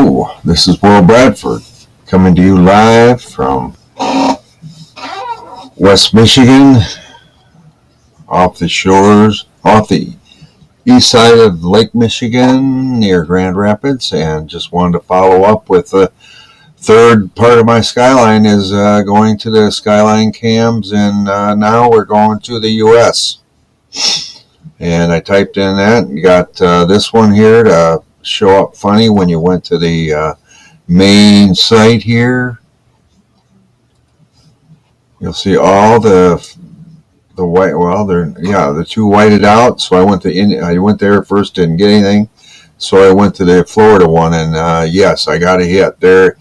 Hello, this is Will Bradford coming to you live from West Michigan, off the east side of Lake Michigan near Grand Rapids, and just wanted to follow up with the third part of my Skyline is going to the Skyline cams, and now we're going to the US. And I typed in that and got this one here to show up funny when you went to the main site here. You'll see all the white. Well, the two whited out. So I went there first, didn't get anything. So I went to the Florida one, and yes, I got a hit there.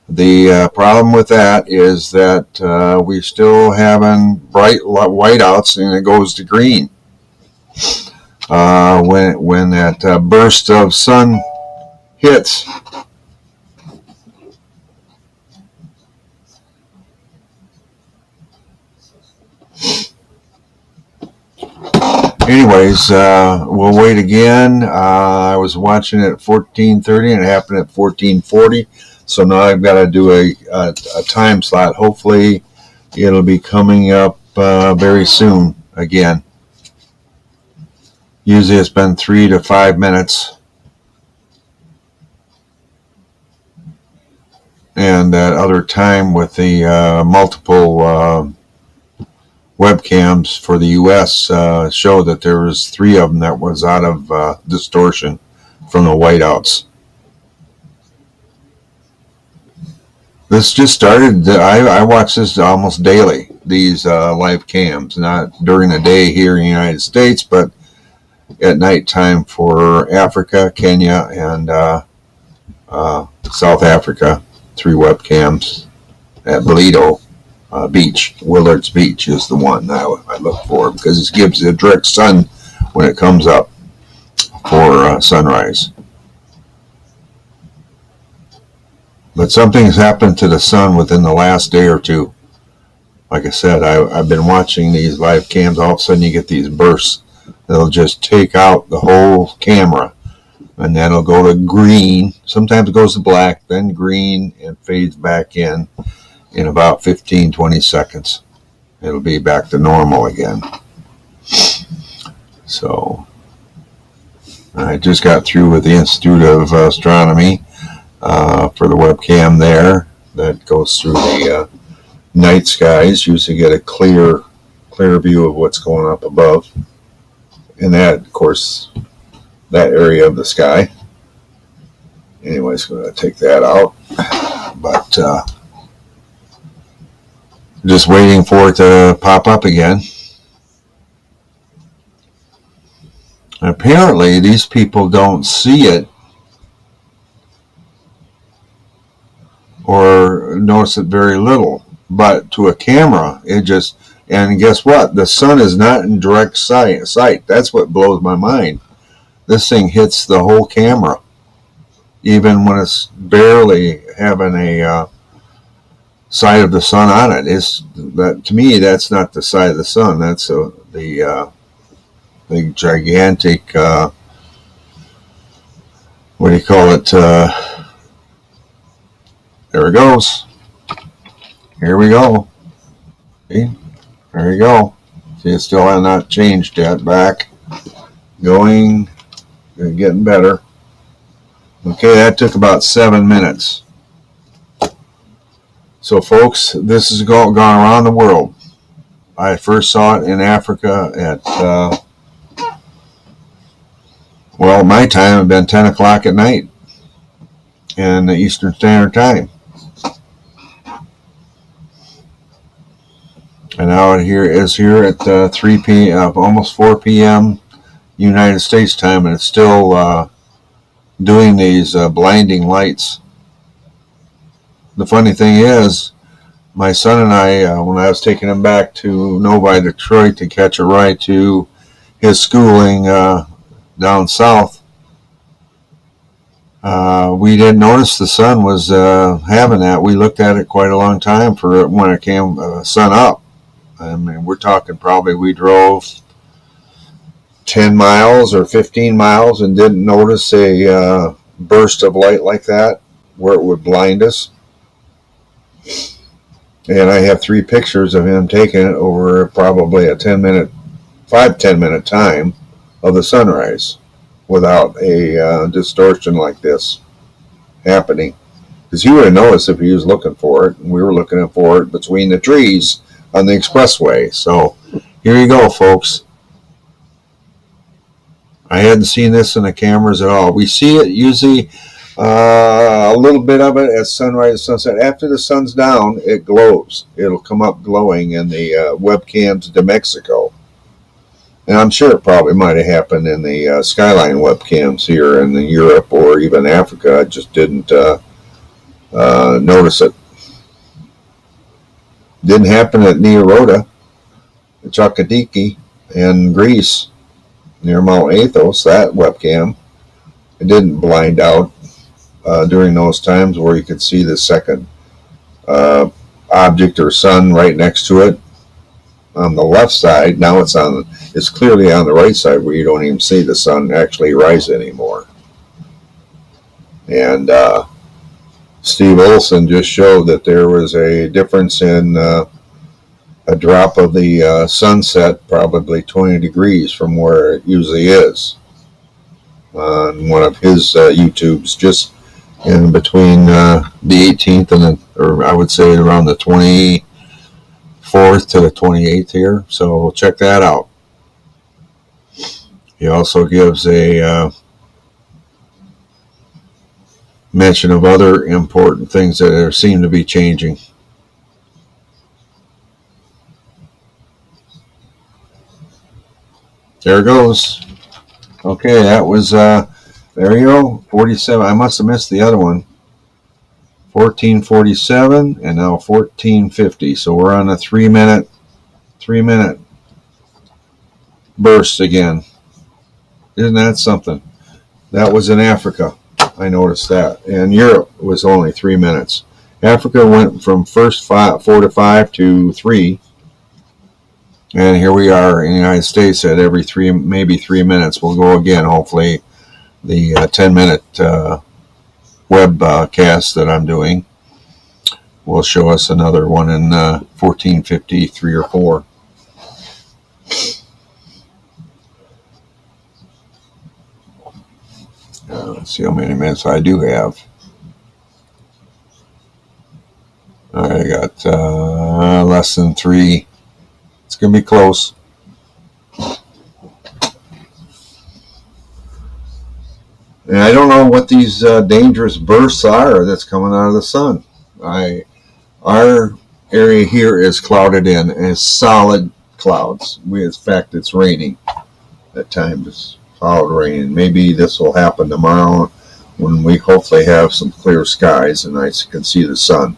The problem with that is that we're still having bright whiteouts, and it goes to green. When that burst of sun hits. Anyways, we'll wait again. I was watching it at 14:30 and it happened at 14:40. So now I've got to do a time slot. Hopefully it'll be coming up very soon again. Usually it's been 3 to 5 minutes. And that other time with the multiple webcams for the US showed that there was 3 of them that was out of distortion from the whiteouts. This just started. I watch this almost daily, these live cams, not during the day here in the United States, but at night time for Africa, Kenya, and South Africa. 3 webcams at BALLITO Beach. WILLARDS Beach is the one I look for because it gives the direct sun when it comes up for sunrise. But something has happened to the sun within the last day or two. Like I said, I've been watching these live cams. All of a sudden you get these bursts. They'll just take out the whole camera, and then it'll go to green. Sometimes it goes to black, then green, and fades back in about 15-20 seconds. It'll be back to normal again. So I just got through with the Institute of Astronomy for the webcam there that goes through the night skies. Usually get a clear view of what's going up above. And that, of course, that area of the sky. Anyways, going to take that out. But just waiting for it to pop up again. And apparently, these people don't see it or notice it very little. But to a camera, it just... And guess what? The sun is not in direct sight. That's what blows my mind. This thing hits the whole camera, even when it's barely having a side of the sun on it. To me, that's not the side of the sun. That's the gigantic. What do you call it? There it goes. Here we go. See? There you go. See, it still has not changed yet. Back. Going. Getting better. Okay, that took about 7 minutes. So, folks, this has gone around the world. I first saw it in Africa at, my time had been 10 o'clock at night in the Eastern Standard Time. And now it is here at 3 p.m., almost 4 p.m. United States time, and it's still doing these blinding lights. The funny thing is, my son and I, when I was taking him back to Novi, Detroit to catch a ride to his schooling down south, we didn't notice the sun was having that. We looked at it quite a long time for when it came sun up. I mean, we're talking probably we drove 10 miles or 15 miles and didn't notice a burst of light like that. where it would blind us. And I have 3 pictures of him taking it over probably a 5-10 minute time of the sunrise without a distortion like this happening. Because he would have noticed if he was looking for it, and we were looking for it between the trees on the expressway. So here you go, folks. I hadn't seen this in the cameras at all. We see it usually a little bit of it at sunrise and sunset. After the sun's down, it glows. It'll come up glowing in the webcams to Mexico. And I'm sure it probably might have happened in the Skyline webcams here in Europe or even Africa. I just didn't notice it. Didn't happen at NEIGH, Chalkidiki, in Greece, near Mount Athos, that webcam. It didn't blind out during those times where you could see the second object or sun right next to it on the left side. Now it's clearly on the right side where you don't even see the sun actually rise anymore. And Steve Olson just showed that there was a difference in a drop of the sunset, probably 20 degrees from where it usually is on one of his YouTubes, just in between the 18th and or I would say around the 24th to the 28th here. So check that out. He also gives a mention of other important things that seem to be changing. There it goes. Okay, that was there you go, 47. I must have missed the other one. 1447 and now 1450. So we're on a 3 minute burst again. Isn't that something? That was in Africa. I noticed that. And Europe was only 3 minutes. Africa went from first 4 to 5 to 3. And here we are in the United States at every maybe 3 minutes. We'll go again, hopefully. The 10-minute webcast that I'm doing will show us another one in 1453 or 4. Let's see how many minutes I do have. I got less than 3. It's going to be close. And I don't know what these dangerous bursts are that's coming out of the sun. Our area here is clouded in as solid clouds. In fact, it's raining at times. It's solid rain. Maybe this will happen tomorrow when we hopefully have some clear skies and I can see the sun.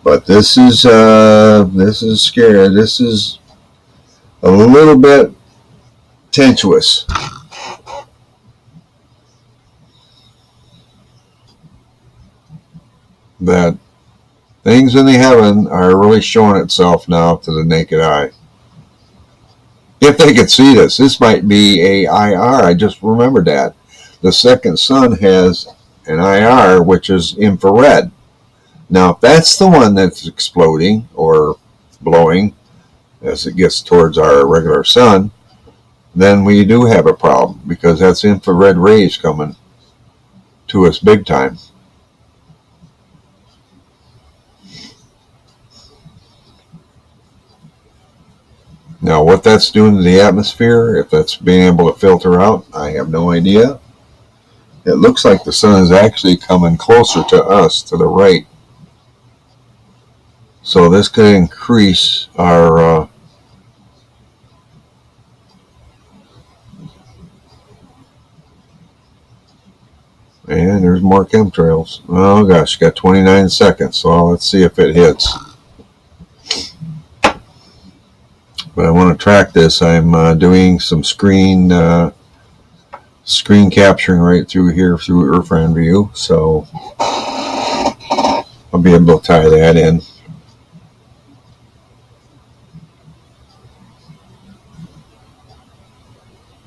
But this is scary. This is a little bit tenuous. That things in the heaven are really showing itself now to the naked eye. If they could see this might be a IR. I just remembered that. The second sun has an IR, which is infrared. Now, if that's the one that's exploding or blowing as it gets towards our regular sun, then we do have a problem because that's infrared rays coming to us big time. Now, what that's doing to the atmosphere, if that's being able to filter out, I have no idea. It looks like the sun is actually coming closer to us, to the right. So this could increase our and there's more chemtrails. Oh gosh, got 29 seconds, so let's see if it hits. But I want to track this. I'm doing some screen capturing right through here through Irfan View, so I'll be able to tie that in.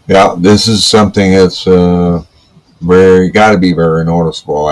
Yeah, this is something that's got to be very noticeable.